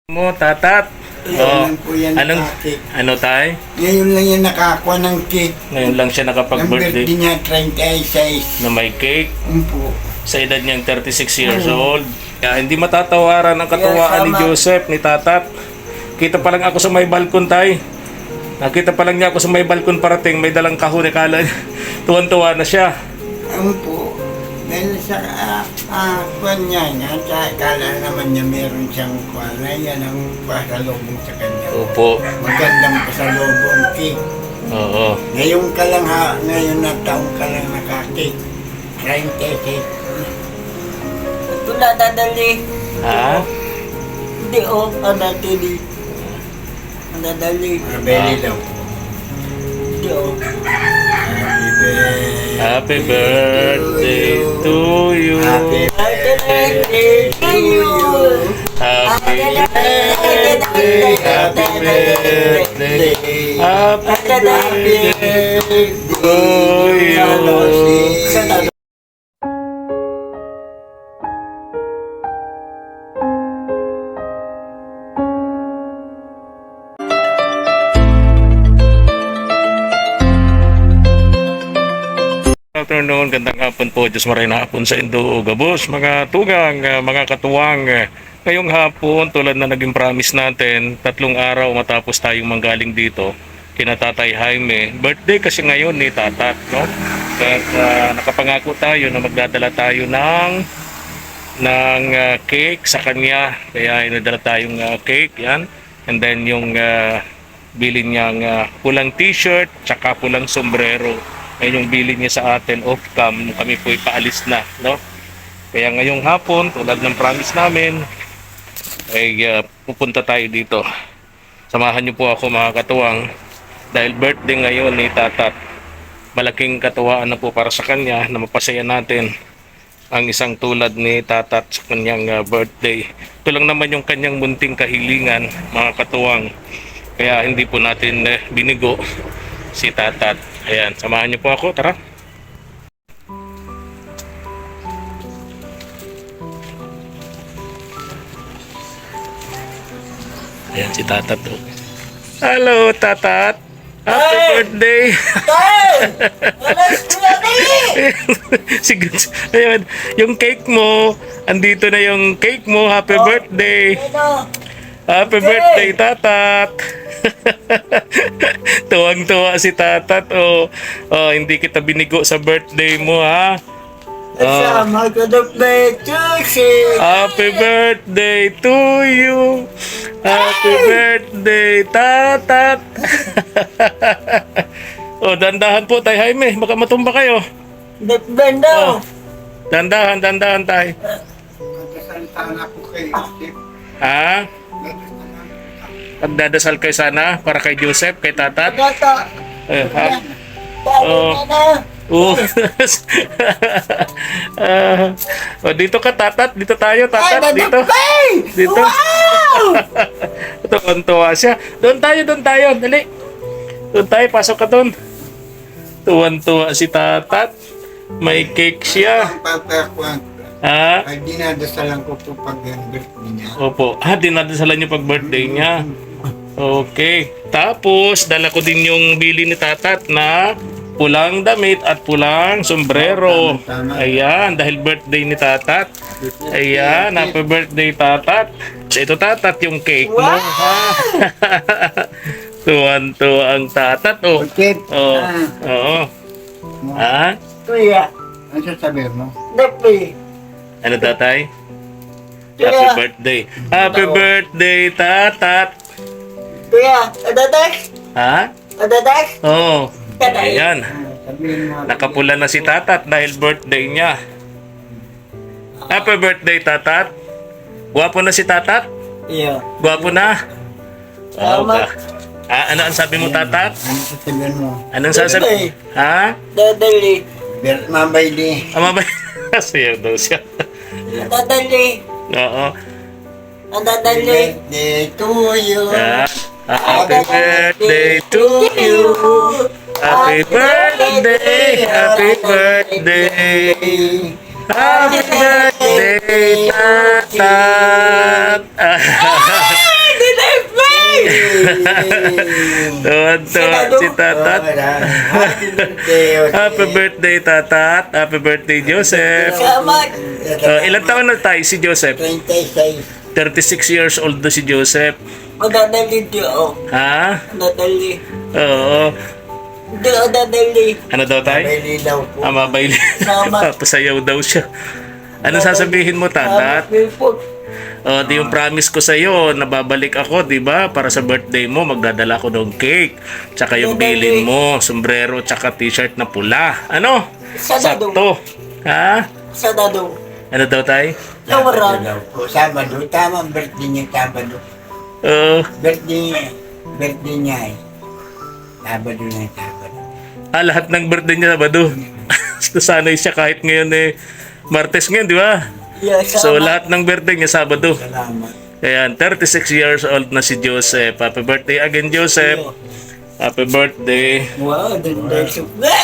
Mo, tatat. Oh, Ngayon lang po yan anong, nakakik. ano tay? Ngayon lang yan nakakuha ng cake. Ngayon lang siya Ang nakapag-birthday birthday niya, 36. na may cake Po. sa edad niyang 36 years old. Kaya hindi matatawaran ang katuwaan ni Joseph, ni tatat. Kita pa lang ako sa may balkon tay. Nakita pa lang niya ako sa may balkon parating, may dalang kahon, kala tuwan-tuwa na siya. Po. Dahil sa kuwan niya, kala naman niya meron siyang kuwan na yan ang pasalubong sa kanya. Opo. Magandang pasalubong cake. Oo. Ngayon ka lang ngayon na taong ka lang nakakik. 36. Ito na dadali. Ha? Hindi o, dadali. Ang dadali. Mabeli daw. Hindi o. Happy birthday to you. Happy birthday to you. Happy birthday. Happy birthday. Happy birthday to you. Afternoon, gandang hapon po. Diyos maray na hapon sa Indo, Gabos, mga tugang, mga katuwang. Ngayong hapon, tulad na naging promise natin, 3 araw matapos tayong manggaling dito, kina Tatay Jaime. Birthday kasi ngayon ni Tatat, no? At nakapangako tayo na magdadala tayo ng cake sa kanya. Kaya inadala tayong cake, yan. And then yung bilin niyang pulang t-shirt, tsaka pulang sombrero. Ayun yung bilin niya sa atin off-cam, kami po ipaalis na, no? Kaya ngayong hapon, tulad ng promise namin, ay pupunta tayo dito. Samahan niyo po ako mga katuwang, dahil birthday ngayon ni Tatat. Malaking katuwaan na po para sa kanya na mapasaya natin ang isang tulad ni Tatat sa kanyang birthday. Ito lang naman yung kanyang munting kahilingan, mga katuwang. Kaya hindi po natin binigo si Tatat. Ayan, samahan niyo po ako, tara. Ayan si Tatat. Oh. Hello, Tatat. Happy birthday. Sige. Ayan, yung cake mo, andito na yung cake mo. Happy birthday. Happy birthday, Tatat. Tuwang-tuwa si Tatat. Oh, hindi kita binigo sa birthday mo, ha? Sama ko na Happy birthday to you. Happy birthday, Tatat. Dandahan po, Tay Jaime. Baka matumba kayo. Bendo. Dandahan, tay. Magkasalita po kayo. Ha? Pagdadasal kayo sana para kay Joseph, kay Tatat. Gata. Oh. Dito ka, Tatat. Dito tayo, Tatat. Dito. Dito. Tuwan-tuwa siya. Doon tayo. Dali. Doon tayo, pasok ka doon. Tuwan-tuwa si Tatat. May cake siya. Ha? Ay, dinadasalan ko po pag birthday niya. Opo. Dinadasalan niyo pag birthday niya. Okay. Tapos, dala ko din yung bili ni Tatat na pulang damit at pulang sombrero. Ayan, dahil birthday ni Tatat. Ayan, happy birthday, Tatat. So, ito, Tatat, yung cake mo. Ha? Tuwan-tuwa ang Tatat. Oh. Okay. Oo. Ha? Kuya. Ano sasabihin mo? Dapi. Ano, Tatay? Happy birthday. Happy birthday, Tatat. Kuya, adadak. Ha? Adadak. Oo. Ayan. Sabihin mo. Nakapula na si Tatat dahil birthday niya. Happy birthday, Tatat. Gwapo na si Tatat? Iyo. Gwapo na? Oo ka. Salamat. Ano ang sabi mo, Tatat? Ano sasabihin mo? Anong sasabi? Ha? Dadali. Mabay di. Mabay. Sayaw daw siya. Dadali. Oo. Dadali. Birthday to you. Happy birthday to you. Happy birthday. Happy birthday. Happy birthday, Tatat. Tuwan-tuwa si Tatat. Happy birthday, Jose. Happy birthday, Tatat. Happy birthday, Joseph. Salamat. Ilan taon na tayo si Joseph? 36. 36 years old na si Joseph. Madadali di o. Ha? Madadali. Oo. Di o dadali. Ano daw tayo? May lilaw po. Amabay. Tama. Papasayaw daw siya. Ano sasabihin mo, Tatat? Oh, di yung promise ko sa iyo, nababalik ako, 'di ba? Para sa birthday mo, magdadala ko ng cake, tsaka yung bilin mo, sombrero, tsaka t-shirt na pula. Ano? Sabado. Sakto. Ha? Sabado. Ano daw tayo? Tawaran. Lilaw po. Sabado. Tama ang birthday niya, Sabado. Birthday niya eh. Sabado na yung Sabado. Lahat ng birthday niya Sabado. Sanay siya kahit ngayon Martes ngayon, di ba? Yeah, So salamat. lahat ng birthday niya Sabado. Salamat. Ayan, 36 years old na si Joseph. Happy birthday again, Joseph. Happy birthday. Wow, ganda yung suga.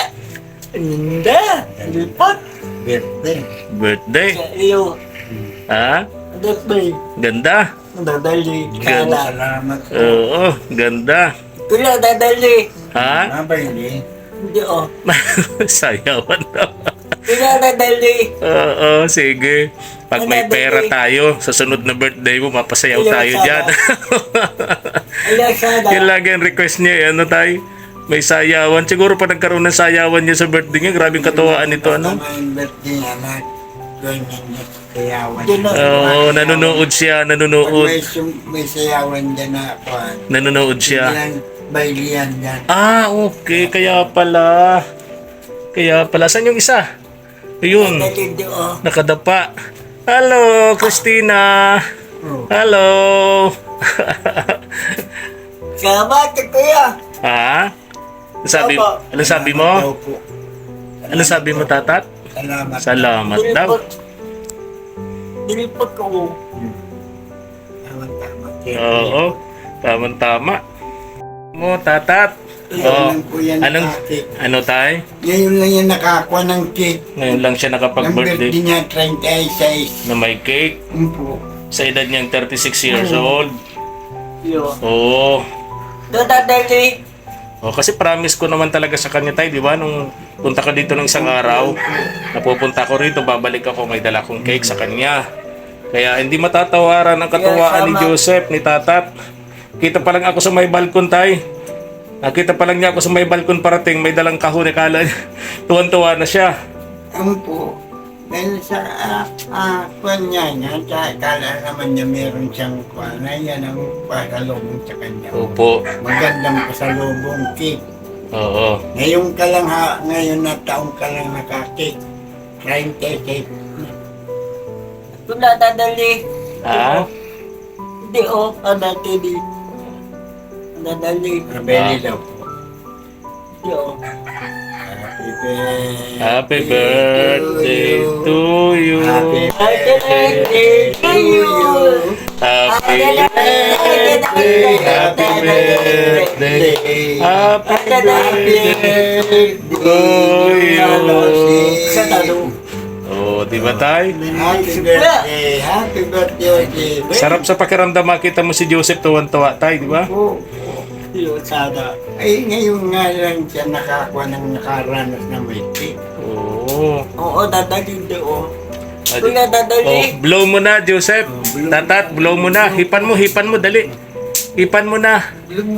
Ganda. Lipat. Birthday. Birthday. Sa iyo. Ha? Birthday. Ganda. Dadali. Ganda. Kala. Salamat po. Oo, ganda. Kula dadali. Ha? Mabay din. Hindi o. Sayawan daw. Kula dadali. Oo, sige. Pag may pera tayo, sa sunod na birthday mo, mapasayaw tayo dyan. Ala sana. Yan lagi ang request niya, ano tayo? May sayawan. Siguro pa nagkaroon ng sayawan niya sa birthday niya. Grabing katuwaan nito, ano? Tama yung birthday niya na ganyan niya sayawan. Oo, nanonood siya, Pag nanonood. may sayawan dyan na kuhan. Nanonood siya. Bilang baylihan dyan. Okay. Kaya pala. Saan yung isa? Ayun. Dadali di o. Nakadapa. Hello, Christina. Hello. Salamat kuya. Ha? Ano sabi mo? Daw po. Ano sabi mo, Tatat? Salamat. Salamat daw. Dilipot ko. Tama. Oo. Tama-tama. Mo, Tatat. Ngayon lang po yan Anong, nakakik. ano tayo? Ngayon lang yan nakakuha ng cake. Ngayon lang siya Ang nakapag-birthday birthday niya 36. na may cake. Po. Sa edad niyang 36 years old. Yo. Oo. Dadali. Kasi promise ko naman talaga sa kanya tayo, di ba? Nung punta ka dito ng isang araw, napupunta ko rito, babalik ako, may dala kong cake sa kanya. Kaya hindi matatawaran ang katuwaan ni Joseph, ni Tatat. Kita pa lang ako sa may balkon tayo. Nakita pa lang niya ako sa may balkon parating, may dalang kahon, kala tuwan-tuwa na siya. Po. Dahil sa kwan niya, kala naman niya meron siyang kwan na yan ang pasalubong sa kanya. Opo. Magandang pasalubong cake. Oo. Ngayon na taong ka lang nakakik. 36. Kula dadali. Ha? Hindi o. Dadali. Dadali. Rabeli daw po. Hindi o. Happy birthday to you. Happy birthday to you. Happy birthday. Happy birthday. Happy birthday to you. Sa talo. Oh, di ba tayo? Happy birthday. Happy birthday, Jay. Sarap sa pakiramdam makita mo si Joseph tuwan-tuwa tayo, di ba? Po. Yo, sana. Ay, ngayon nga lang siya nakakuha ng nakaranas na may cake. Oo. Oo, dadali di o. Kula Oh, dadali. blow mo na, Joseph. Tatat, blow mo na. Hipan mo, dali. Hipan mo na.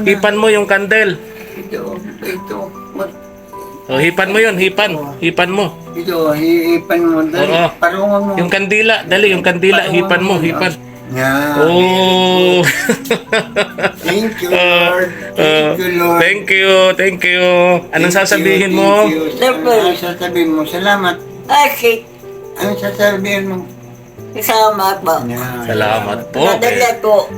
Hipan mo yung candle. Ito. Oh, hipan mo yun, hipan. Hipan mo. Ito, hiipan mo. Dali, Oo. parungan mo. Yung kandila, dali, yung kandila. Hipan mo, hipan. Yan. Oh. Thank you, Lord. Thank you, Lord. Thank you. Anong sasabihin mo? Anong sasabihin mo? Salamat. Okay. Anong sasabihin mo? Salamat ba? Yan. Salamat po. Dadali ko.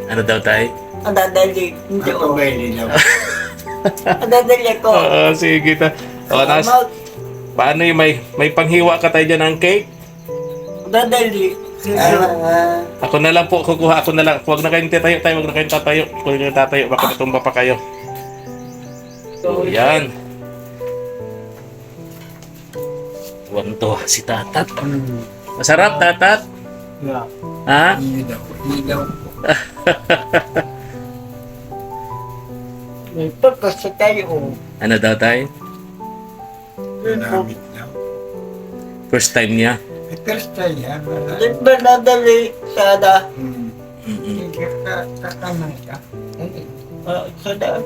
Ano daw tayo? Dadali. Hindi Ako o. ba ilaw? Dadali ko. Sige ta. Nas, Salamat. paano yung may panghiwa ka tayo dyan ng cake? Dadali. Ako na lang po, kukuha ako na lang. Huwag na kayong tatayo tayo, huwag na kayong tatayo. Huwag na kayong tatayo, baka matumba pa kayo. So, yan. Tuwan-tuwa si Tatat. Masarap, Tatat? Yeah. Ha? Ilaw. Lipat kasi tayo. Ano daw tay? Maramit na. First time niya? Eh, first time yan. Di ba nadali sana? Sige ka, kakamay ka. Sana.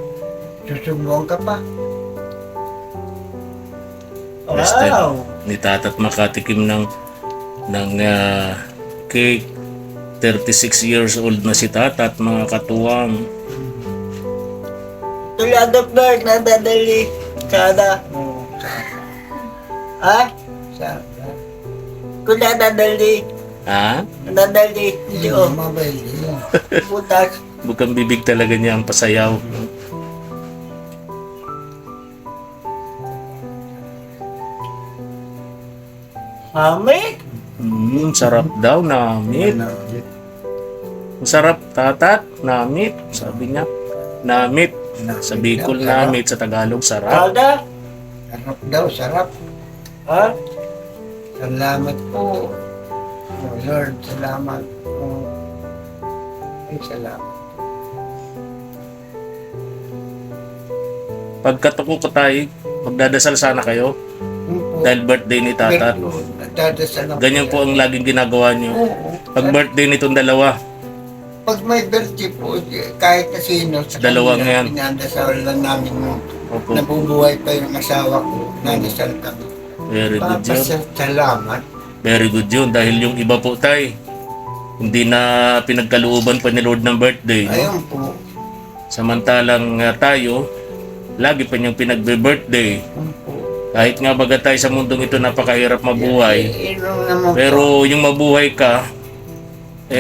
Susubukan ka pa. First time Wow. ni tatat makatikim ng cake. 36 years old na si tatat, mga katuwang. Tulad ba nadadali sana? Oo, Ha? sa Kung nadadali, Ha? nadadali. Hindi oh. mabay din. Butas. Bukang bibig talaga niya ang pasayaw. Mami? Sarap daw, namit. Masarap, tatat, namit. Sabi niya, namit. Sa Bicol, namit. Sa Tagalog, sarap. Sana? Sarap daw, sarap. Ha? Salamat po. Oh, Lord, salamat po. Ay, salamat. Pagkatuko ko tayo, magdadasal sana kayo. Dahil birthday ni tatat. Nagdadasal ako. Ganyan po ang laging ginagawa niyo. Oo. Pag birthday nitong dalawa, Pag may birthday po, kahit na sino, sa Dalawang kanila, yan. pinadasal lang namin mo. opo, Nabubuhay pa yung asawa ko, nadasal kami. very good yun. Salamat. Very good yun. Dahil yung iba po tay, hindi na pinagkalooban pa ni Lord ng birthday. No? Ayun po. Samantalang tayo, lagi pa niyang pinagbe-birthday. Ayun po. Kahit nga baga tayo sa mundong ito napakahirap mabuhay. Yun naman po. Pero yung mabuhay ka,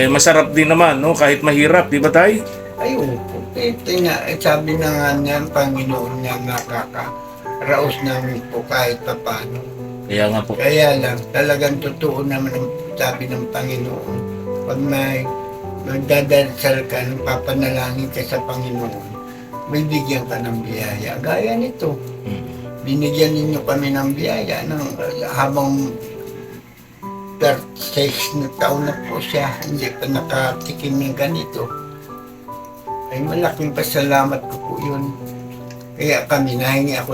masarap din naman, no? Kahit mahirap, di ba tay? Ayun po. Ito nga, sabi na nga niya, ang Panginoon niya nakakaraos namin po kahit pa paano. Kaya nga po, Kaya lang, talagang totoo naman ang sabi ng Panginoon. Pag may magdadasal ka, papanalangin ka sa Panginoon, may bigyan ka ng biyaya. Gaya nito, binigyan ninyo kami ng biyaya ng habang 36 na taon na po siya, hindi pa nakatikim ng ganito. Ay malaking pasalamat ko po yun. Kaya kami, nahingi ako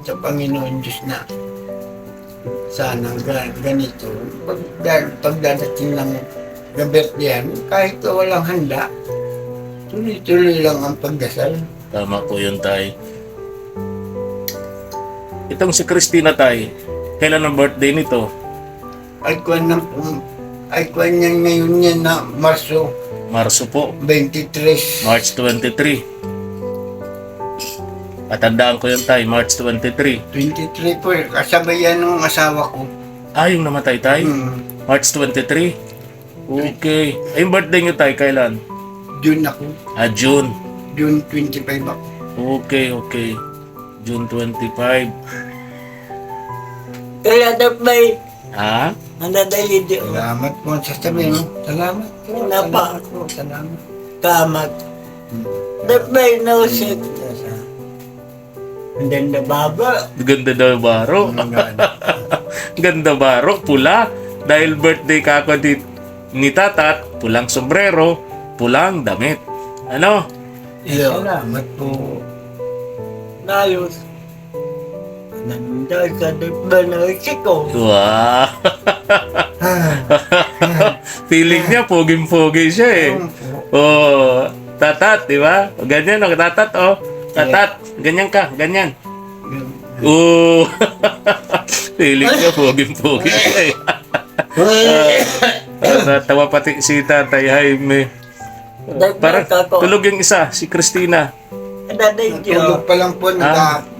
sa Panginoon Diyos na sana ganito. Pagdadating ng birthday, kahit walang handa, tuloy-tuloy lang ang pagdasal. tama po yun tay. Itong si Christina tay, kailan ang birthday nito? Ay kuwan niya ngayon niya na Marso Marso po, 23. March 23. Patandaan ko yun tay, March 23. 23 po, kasabay yan ng asawa ko. Yung namatay tay? March 23? Okay. Ay, yung birthday nyo tay, kailan? June ako. June. June 25 ako. Okay, okay. June 25. Kaya na may Ha? nadadali di oh. Salamat po sa sabihin. Salamat po. Napa. Salamat po. Salamat. Kamat. That may no shit. And then the baba. Ganda daw baro. Ganda baro, pula. Dahil birthday ka ako ni tatat, pulang sombrero, pulang damit. Ano? Salamat po. Nayos. Nanda sa diba na isiko. Wow! Feeling niya, poging-pogi siya eh. Oh, tatat, di ba? Ganyan, oh, tatat, oh. Tatat, ganyan ka, ganyan. Oh! Feeling niya, poging-pogi siya eh. Natawa pati si Tatay Jaime. Parang tulog yung isa, si Christina. Naday Tulog Diyo. pa lang po,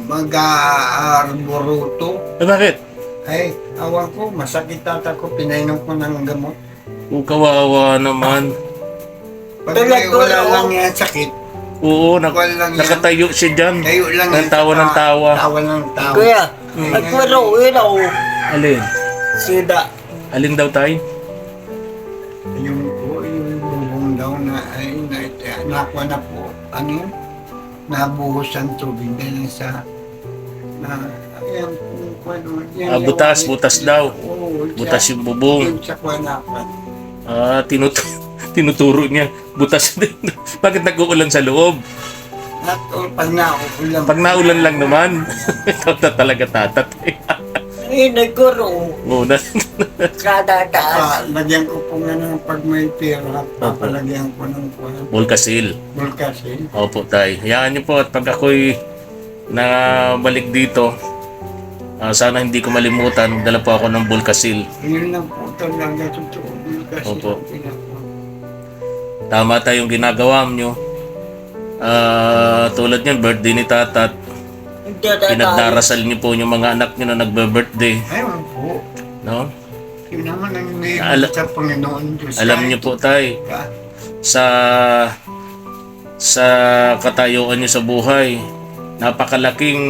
mag-arboruto. Bakit? Ay, awan ko, masakit tata ko, pinainom ko ng gamot. Kawawa naman. Pag may wala lang yan sakit, Oo, Walang yan. nakatayo siya dyan. kayo lang Ng tawa ng tawa. Tawa ng tawa. Kuya, nagwaro, ilaw. Alin? Sida. Alin daw tayo? Yung po, yung bubong daw na, ay, nakuha na po, ano yun? Nabuhos ang tubig dahil sa, ayan po, ano, yan, Butas, butas daw. Oo, Butas yung bubong. Yun sa kwanapan. Tinuturo niya. Butas din. Bakit nag-uulan sa loob? At pag nauulan. Pag naulan lang naman, ikaw na talaga tatatay. Ay, nagkurong. Muna. Kada taas. Lagyan ko po nga ng pag may pera, papalagyan ko ng Volcasil. bulkasin. Opo, tay. Hayaan niyo po at pag ako'y nabalik dito, sana hindi ko malimutan, dala po ako ng Volcasil. Yun lang po talaga totoo. Bulkasin Opo. ang ginagawa. Tama tayong ginagawa niyo. Tulad niyan, birthday ni Tatat. Pinagdarasal niyo po yung mga anak niyo na nagbe-birthday. Ayun po. No? Yun naman ang may Ala- sa Panginoon Diyos. Alam niyo po, tay, sa katayuan niyo sa buhay, napakalaking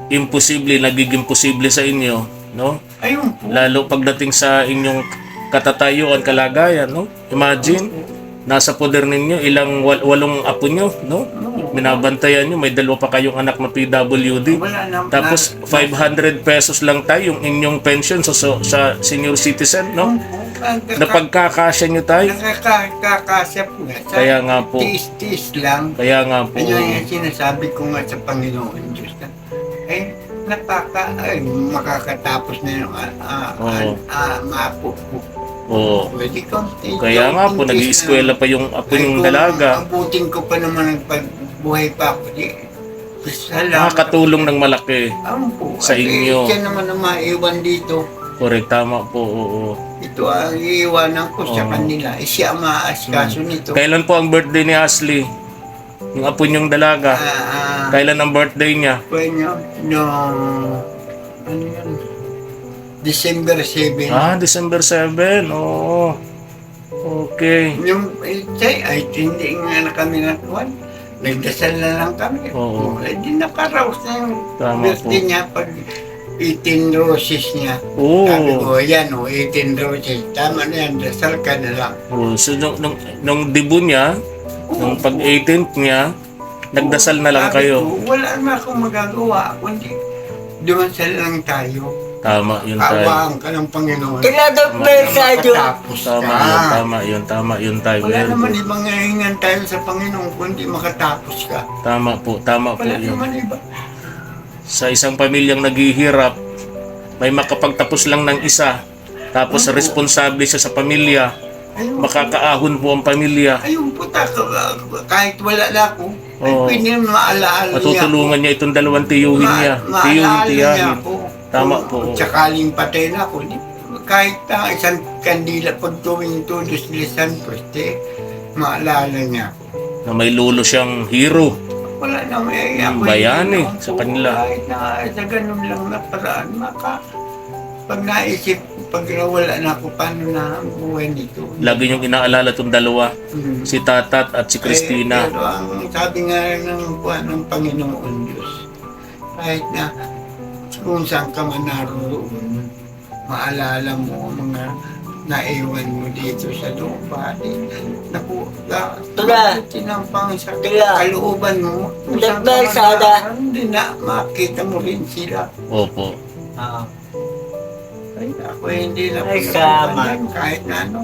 nagiging posible sa inyo, no? Ayun po. Lalo pagdating sa inyong katatayuan, kalagayan, no? Imagine, nasa poder ninyo, ilang walong apo nyo, no? Binabantayan nyo, may dalawa pa kayong anak na PWD. Wala na. Tapos 500 pesos lang tayo yung inyong pension sa senior citizen, no? Napagkakasya nyo tayo. Nakakasya po nga. Kaya nga po. Tis-tis lang. Kaya nga po. Ayun yung sinasabi ko nga sa Panginoon Diyos na, makakatapos na yung mapo po. Oo. Pwede kang Kaya nga po, nag-iiskwela pa yung apo yung dalaga. Ang buting ko pa naman nagpagbuhay pa ako. Salamat. Nakakatulong ng malaki Po, sa inyo. Siya naman ang maiwan dito. Correct, tama po. Oo. Ito ang iiwanan ko sa Oo. kanila. Siya ang maaasikaso nito. Kailan po ang birthday ni Ashley? Yung apo niyong dalaga. Kailan ang birthday niya? Pwede no, ano yun? December 7. December 7. Oo. Okay. Yung ay hindi nga na kami natuwan. Nagdasal na lang kami. Oo. Di nakaraos na yung Tama birthday po. niya pag 18 roses niya. Oo. Sabi ko, yan 18 roses. Tama na yan, dasal ka na lang. Oo. So, nung debut niya, nung pag 18th niya, nagdasal na lang Sabi kayo. ko, wala na akong magagawa. Kundi, dumasal lang tayo. Tama yun tayo. Awaan ka ng Panginoon. Tinadagpay sa Diyos. Makatapos Tama ka. yun, tama yun tayo. Wala Very naman good. ibang ngahingan tayo sa Panginoon kundi makatapos ka. Tama po Wala yun. naman iba. Sa isang pamilyang naghihirap, may makapagtapos lang ng isa, tapos responsable siya sa pamilya, Ayun, makakaahon po ang pamilya. ayun po, kahit wala na ako, ay Oo. pwede naman maalaala niya Matutulungan niya itong dalawang tiyuhin niya. Tiyuhin, maalaala niya tiyahin. ako. Tama Kung po. Sakaling patay na ako, kahit isang kandila pag tuwing tulos lisan pwede, maalala niya ako. Na may lulo siyang hero. Wala na may bayani sa kanila. Kahit na sa ganun lang na paraan, pag naisip, pag wala na ako, paano na ang buhay nito? Lagi niyong inaalala itong dalawa, Hmm. si Tatat at si Christina. Pero ang sabi nga ng buwan ng Panginoon Diyos, kahit na kung saan ka man naroon, maalala mo ang mga naiwan mo dito sa lupa. Naku, Tula. tinampang sa Tula. kalooban mo. Kung saan ka Dagdag man sada. naroon, hindi na makita mo rin sila. Opo. Ay, ako hindi na Ay, pinagpapan sama. yan, kahit na ano.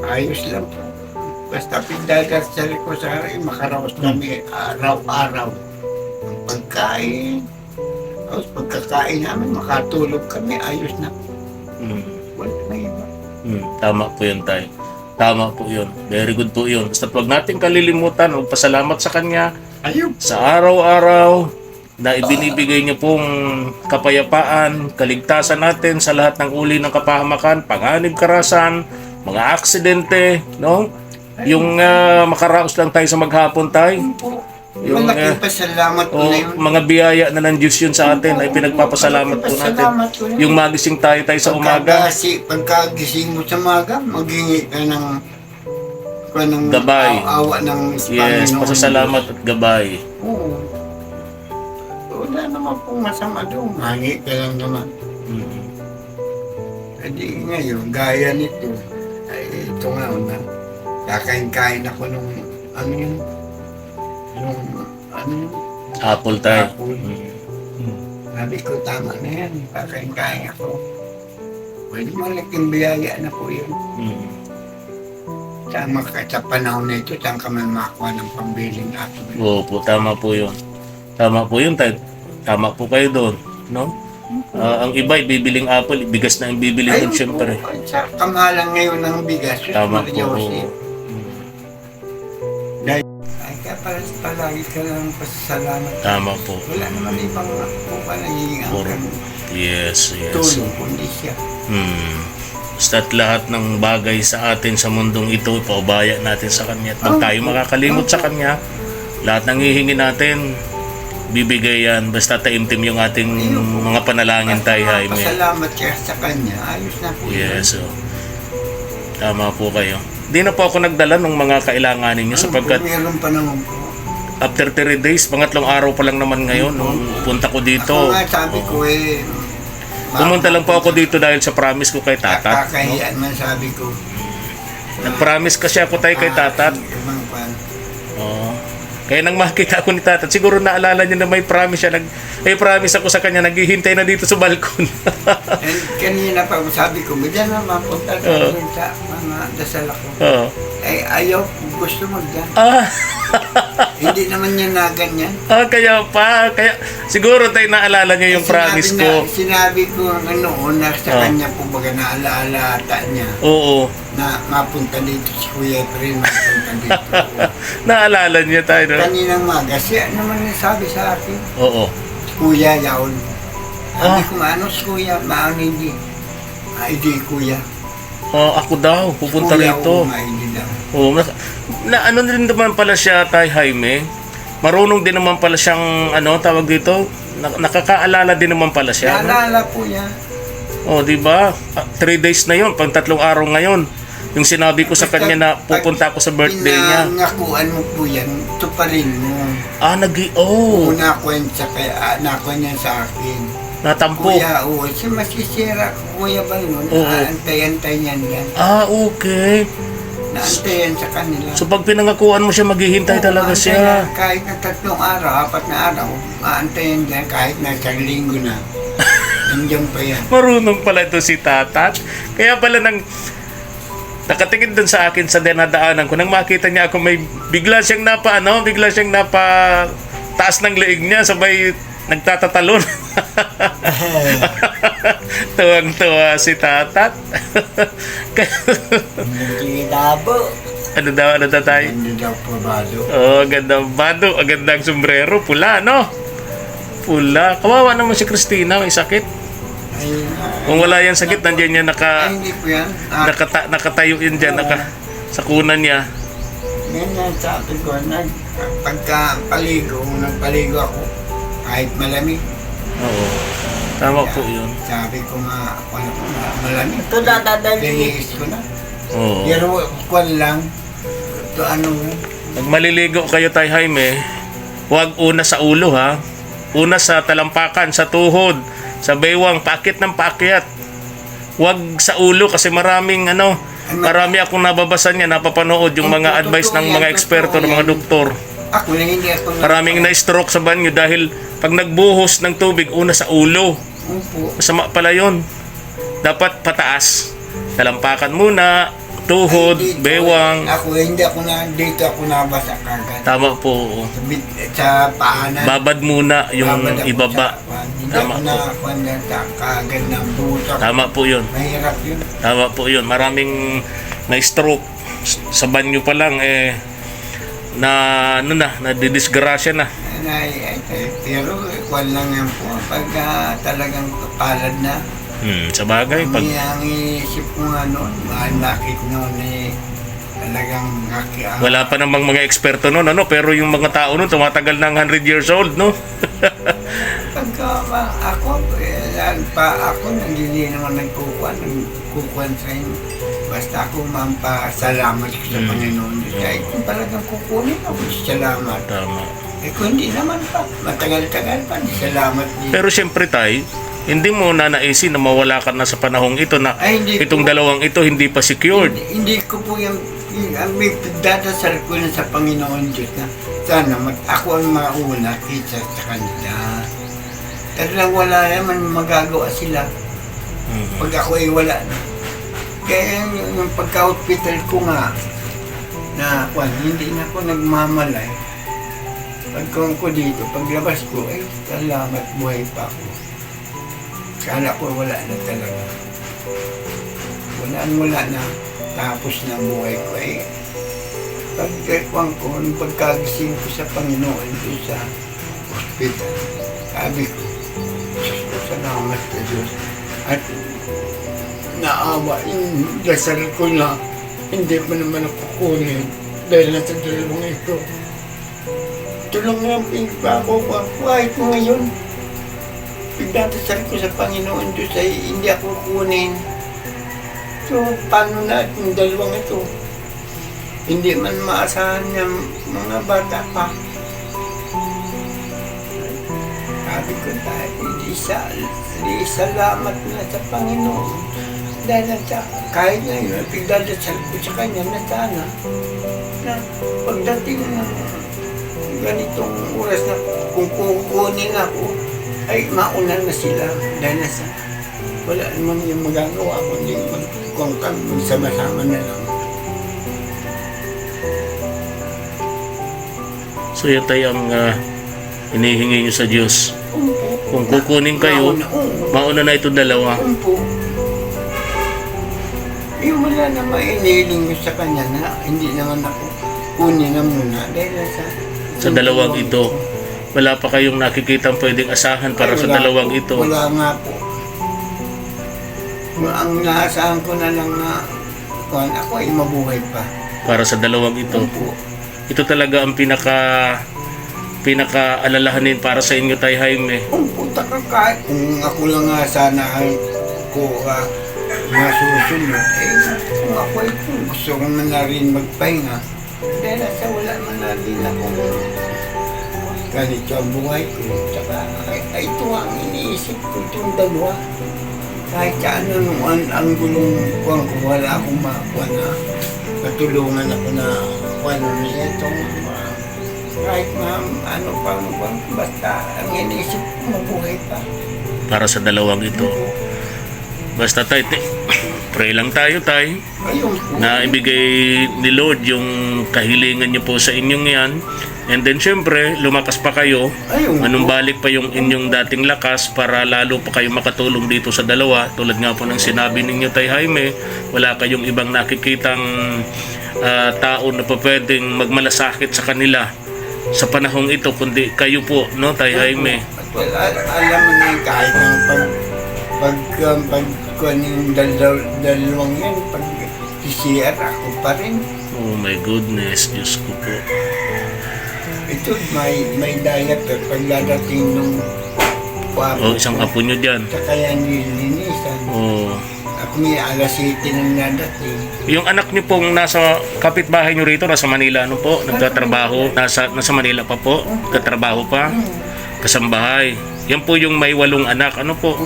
Ayos lang po. Basta pindagasal ko sa akin, makaraos kami araw-araw. Ang pagkain. Tapos pagkakain namin, makatulog kami, ayos na. Mm. Wala na iba. Tama po yun tayo. Tama po yun. Very good po yun. Basta huwag natin kalilimutan, magpasalamat sa Kanya Ayun. sa araw-araw na ibinibigay niyo pong kapayapaan, kaligtasan natin sa lahat ng uli ng kapahamakan, panganib, karasan, mga aksidente, no? Yung makaraos lang tayo sa maghapon tayo. Ayun po. Yung, Malaking pasalamat ko O na yun. mga biyaya na ng Diyos yun sa atin ay pinagpapasalamat po natin. Pasalamat ko na yun. Yung magising tayo sa umaga, Pagkagising mo sa umaga, maghingi ka ng Gabay. awa ng yes, Panginoon. pasasalamat at gabay. Oo. Wala naman pong masama doon. Mangi ka lang naman. Mm. Hindi ngayon, gaya nito. Ay, ito nga na. Kakain-kain ako nung ano yun. Yung ano yun. Apple tayo. Apple. Sabi ko, tama na yan. Kakain-kain ako. Pwede malaking biyaya na po yun. Mm. Sa panahon na ito, saan ka man makakuha ng pambiling apple? Opo, tama po yun. Tama po yun, tay. Tama po kayo doon, no? Ang iba, bibiling apple, bigas na yung bibili Ayun doon, syempre. po, sa kamahalan ngayon ng bigas, Tama Maria po. Jose. Ay, kaya palagi ka lang pasasalamat. Tama po. Wala naman ibang po pa nagiging Puro. ang Yes, yes. tulong, kundi siya. Basta't lahat ng bagay sa atin sa mundong ito, paubaya natin sa Kanya. At pag tayo makakalimot sa Kanya, lahat ng hihingi natin, bibigay yan. Basta taimtim yung ating mga panalangin tayo, Jaime. Pasalamat ka sa kanya, ayos na po. Yes, oh. Tama po kayo. Di na po ako nagdala ng mga kailanganin nyo sapagkat Meron pa naman po. after 3 days, pangatlong araw pa lang naman ngayon nung punta ko dito. Ako nga sabi ko Pumunta lang po ako dito dahil sa promise ko kay Tatat. kakahiyaan man sabi ko. Nag-promise kasi ako tayo kay Tatat. Ibang pan. Oo. Kaya nang makita ako ni Tatat, siguro naalala niya na may promise siya. May promise ako sa kanya, naghihintay na dito sa balkon. And kanina pa sabi ko, diyan na mapunta sa mga dasal ako. Oo. Ay ayaw, gusto mo dyan. Ah, Hindi naman niya na ganyan. kaya pa. Kaya, siguro tayo naalala niya yung promise ko. Sinabi ko noon na sa Oh. kanya po baga naalala ata niya Oo. na mapunta dito si Kuya Efren, mapunta dito. Naalala niya tayo. No? Kaninang maga, siya naman sabi sa akin, Oo. Kuya, yaon. Sabi Ah. ko, ano si Kuya? Maano hindi? Hindi Kuya. Ako daw, pupunta Kuya, rito. oo, hindi daw. Oo, na ano din naman pala siya, Tay Jaime. Marunong din naman pala siyang, tawag dito, nakakaalala din naman pala siya. No? Naalala po niya. Oh, di ba? 3 days na 'yon, pang 3 araw ngayon. Yung sinabi ko sa kanya na pupunta ako sa birthday niya. Pinangakuan mo po yan, ito pa rin mo. Una kwenta kaya nakuha niya sa akin. Natampo. Kuya, si masisira ko, Kuya Balon, Oo. aantay-antay niyan yan. Okay. Naantayan sa kanila. So pag pinangakuan mo siya, maghihintay talaga siya. Kahit na 3 araw, 4 na araw, aantayan dyan kahit na 1 linggo na. Nandiyan pa yan. Marunong pala ito si Tatat. Kaya pala nakatingin dun sa akin sa dinadaanan ko, nang makita niya ako may bigla siyang taas ng leeg niya, sabay nagtatatalon. Tuwang-tuwa si Tatat. Hindi labo. Ano tatay? Hindi daw probado. Gandang bado, gandang sombrero, pula, no? Pula. Kawawa naman si Christina, may sakit. Ayun. Kung wala yan sakit, nandiyan niya Ay, hindi po yan. nakatayo yun dyan, sa kunan niya. Ganyan sabi ko, nagpaligo ako, kahit malamig. Oo. Tama po yun. Sabi ko nga, malamig. Ito dadadali. Tinigis ko na. Oo. Pero kwan lang. Ito Pag maliligo kayo, Tay Jaime, huwag una sa ulo, ha? Una sa talampakan, sa tuhod, sa baywang, paakit ng paakyat. Huwag sa ulo kasi marami akong nababasa niya, napapanood yung mga advice ng mga eksperto, ng mga doktor. Ako na hindi ako Maraming na-stroke sa banyo dahil pag nagbuhos ng tubig, una sa ulo. Opo. Masama pala yun. Dapat pataas. Talampakan muna, tuhod, Ay, dito, bewang. hindi ako dito ako nabasa kagad. Tama po. Sa paanan. Babad muna yung Babad ako ibaba. sa kwan. Hindi Tama ako po. nakakuan sa kagad ng buto. Tama po yun. Mahirap yun. Tama po yun. Maraming na-stroke sa banyo pa lang nadidisgrasya na. Pero kwan lang yan po. Pag talagang palad na. Sa bagay, pag Ang iisip ko nga noon, nakit noon talagang wala pa namang mga eksperto noon, pero yung mga tao noon tumatagal ng 100 years old, no? Pagka ako hindi naman nagkukuhan sa inyo. Basta ako mampasalamat ko sa Panginoon. Kahit kung talagang kukunin ako, salamat. Tama. Kung hindi naman pa, matagal-tagal pa, salamat din. Pero syempre tayo, hindi mo na naisin na mawala ka na sa panahong ito na Ay, hindi itong po. dalawang ito hindi pa secured. Hindi ko po ang may dadasal ko na sa Panginoon Diyos na sana ako ang mauna kaysa sa kanila. Talagang wala naman magagawa sila pag ako ay wala na. Kaya yung pagka-hospital ko nga, na kwan, hindi na ako nagmamalay. Pagkong ko dito, paglabas ko, ay salamat, buhay pa ako. Kala ko wala na talaga. Wala na. Tapos na buhay ko ay pagkakwan ko, nung pagkagising ko sa Panginoon doon sa hospital, sabi ko, salamat sa Diyos. At naawa yung dasal ko na hindi mo naman ako kunin dahil nasa dalawang ito. Tulong nga pinagpa ako kahit ngayon. Pagdadasal ko sa Panginoon Diyos ay hindi ako kunin. So, paano na yung dalawang ito? Hindi man maasahan ng mga bata pa. Sabi ko tayo, hindi salamat na sa Panginoon. Dahil kahit na yun, pagdadasal ko sa Kanya na sana na pagdating ng ganitong oras na kung kukunin ako, ay mauna na sila dahil nasa wala naman yung magagawa kundi magsama-sama na lang. So yan tayo ang hinihingi nyo sa Diyos. Kung kukunin kayo, mauna na itong dalawa. Po. Yung wala na mainiling ko sa kanya na hindi naman ako kunin na muna dahil Sa dalawang ito, wala pa kayong nakikita pwedeng asahan para sa dalawang ito. Wala nga po. Ang naasahan ko na lang na ako ay mabuhay pa. Para sa dalawang ito. Opo. Ito talaga ang pinaka-alalahanin para sa inyo, Tay Jaime. Kung punta ka kahit kung ako lang nga sana ay ko masusunod, kung ako ay gusto ko na rin magpahinga, dahil sa wala man na rin akong ganito ang buhay ko. Saka ito ang iniisip ko itong dalawa. Kahit ano nung ang gulong ko, wala akong makuha na katulungan ako na ano niya itong kahit ano pang basta ang iniisip ko mabuhay pa. Para sa dalawang ito. Basta Tay, pray lang tayo, Tay, Ayun po. na ibigay ni Lord yung kahilingan niyo po sa inyong yan. And then syempre, lumakas pa kayo. Ayun Anong po. balik pa yung inyong dating lakas para lalo pa kayo makatulong dito sa dalawa. Tulad nga po ng sinabi ninyo, Tay Jaime, wala kayong ibang nakikitang tao na pa pwedeng magmalasakit sa kanila sa panahong ito, kundi kayo po, no, Tay Jaime? At alam mo na yung kahit ng yung dalawang yan, pag CCR ako pa rin. Oh my goodness, Diyos ko po. Ito, may diaper pagdadating nung Oh, isang apo nyo dyan. sa kaya nilinisan. Oh. Ako may alas 7 nang nadating. Yung anak niyo pong nasa kapitbahay niyo rito, nasa Manila, ano po? Nagtatrabaho? Nasa Manila pa po? Nagtatrabaho pa? Kasambahay. Yan po yung may 8 anak. Ano po?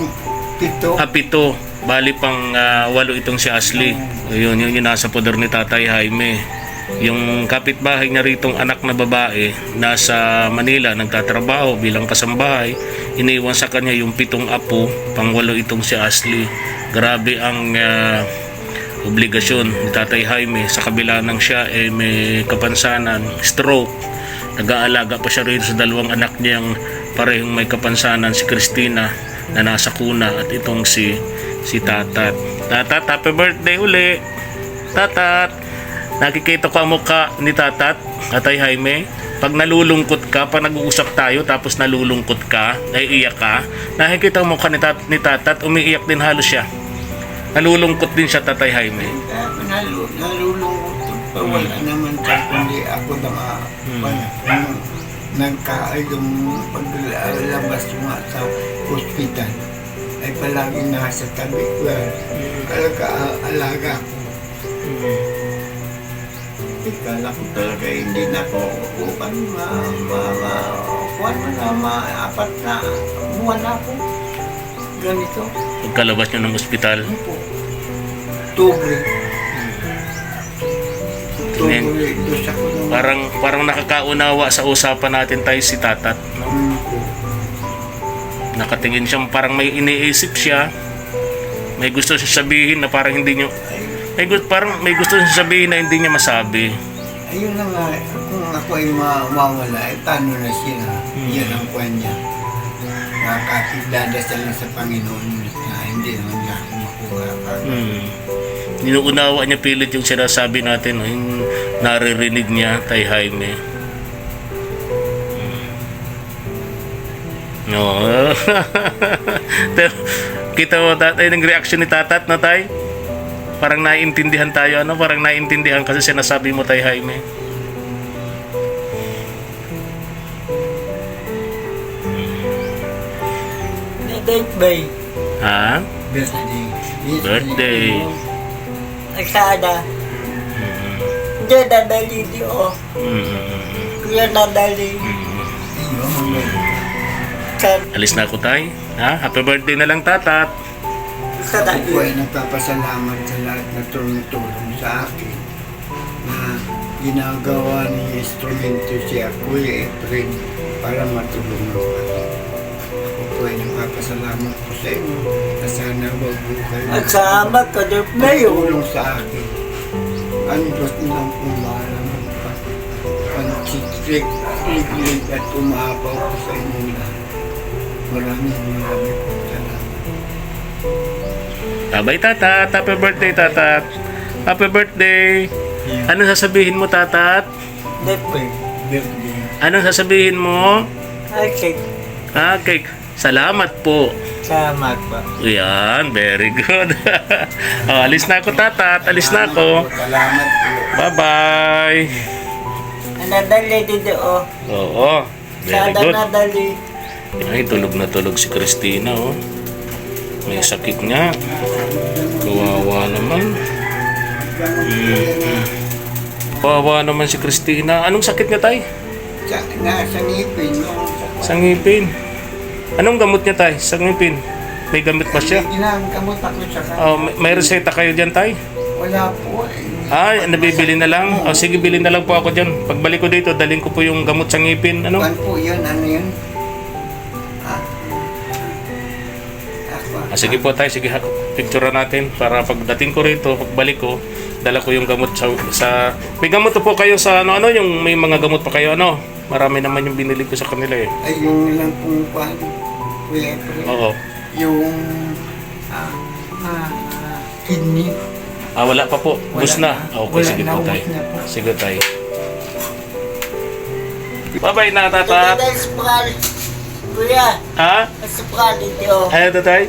Pito. 7. Bali pang 8 itong si Ashley. Ayun, yung nasa poder ni Tatay Jaime. Yung kapitbahay niya ritong anak na babae, nasa Manila, nagtatrabaho bilang kasambahay. Iniwan sa kanya yung 7 apo, pang 8 itong si Ashley. Grabe ang obligasyon ni Tatay Jaime sa kabila ng siya may kapansanan, stroke. Nag-aalaga pa siya rin sa 2 anak niyang parehong may kapansanan, si Christina na nasa kuna at itong si Tatat. Tatat, happy birthday uli. Tatat, nakikita ko ang mukha ni Tatat, Tatay Jaime. Pag nalulungkot ka, pag nag-uusap tayo tapos nalulungkot ka, naiiyak ka, nakikita mo ka ni Tatat, umiiyak din halos siya. Nalulungkot din siya, Tatay Jaime. Nalulungkot pa, wala naman siya, kundi ako na yung paglabas mo sa hospital ay palaging nasa tabi ko. Alaga ko. Kala ko talaga hindi na ako upan apat na buwan ako. Ganito. Pagkalabas niyo ng ospital, Tubre. Tubre. Dos ako nung... parang nakakaunawa sa usapan natin tayo si Tatat. No? Nakatingin siyang parang may iniisip siya. May gusto siya sabihin na parang hindi niyo... Parang may gusto siya sabihin na hindi niya masabi. Ayun na nga, kung ako ay mawawala, eh, paano na siya? Yan ang kwan niya. Kapit dadasal na sa Panginoon na hindi naman niya ako makuha pa. Ninuunawa niya pilit yung sinasabi natin, no? Yung naririnig niya, Tay Jaime. No. Kita mo tatay ng reaction ni Tatat na tay? Parang naiintindihan tayo, ano? Parang naiintindihan kasi sinasabi mo, Tay Jaime. Birthday. Ha? Birthday. Birthday. Asada. Diyan nadali niyo. Kuya nadali. Kan Alis na ako, Tay. Ha? Happy birthday na lang, Tatat. kada Ako ay nagpapasalamat sa lahat na tumutulong sa akin na ginagawa ni instrumento siya, Kuya Efren, para matulungan ako. Ako po ay nagpapasalamat po sa inyo na sana wag po kayo Asama ka doon mayo. tulong sa akin. Ang Diyos nilang pumahala pag-chitrik, liglig at umapaw ko sa inyo lahat. Maraming po salamat. Bye, Tatat. Happy birthday, Tatat. Happy birthday. Ano sasabihin mo, Tatat? Birthday. Birthday. Anong sasabihin mo? Okay. Okay. Salamat po. Salamat ba? Yan, very good. Oh, alis na ako, Tatat. Alis na ako. Salamat po. Bye-bye. Nadali dito oh. Oo, very Sada good. nadali. Ay, tulog na tulog si Christina, oh. May sakit nga. Kawawa naman. Kawawa naman si Christina. Anong sakit niya, Tay? Nasa ngipin. Sa ngipin. Anong gamot niya, Tay? Sa ngipin? May gamot pa siya? Ginagamot ako sa kanya. Oh, may reseta kayo dyan, Tay? Wala po. Ay, nabibili na lang? O sige, bilhin na lang po ako dyan. Pagbalik ko dito, dalhin ko po yung gamot sa ngipin. Ano? Ano po yun? Ano yun? Ako. Sige po, Tay. Sige, picture natin para pagdating ko rito, pagbalik ko, dala ko yung gamot sa may gamot po kayo sa ano yung may mga gamot pa kayo, ano? Marami naman yung binili ko sa kanila eh. Ay, yung lang pong pan. Kuya Efren. Oo. Yung kidney. Wala pa po. Wala Bus na. na. Okay, Wala sige na, po, ubos Tay. na po. Sige, Tay. Bye-bye na, Tatat. Dito sa pral. Kuya, Ha? sa pral dito. Ano to, Tay?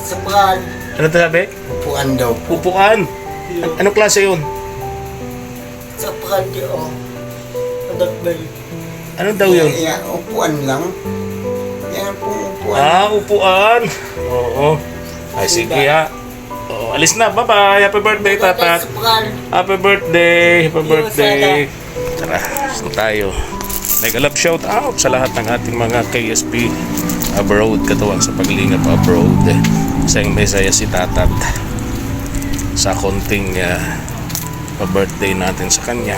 Sa pral. Ano to sabi? Upuan daw po. Upuan. Anong klase yun? Sa pral dito. Birthday. Ano daw yun? Yan, upuan lang. Yan po upuan. Upuan. Oo. Ay, sige ha. Oo, alis na. Bye-bye. Happy birthday, Tatat. Sa pral. Happy birthday. Happy birthday. Tara, saan tayo? Mega love shout out sa lahat ng ating mga KSP abroad, katuwang sa paglingap abroad. Sayang may saya si Tatat sa konting pa-birthday natin sa kanya.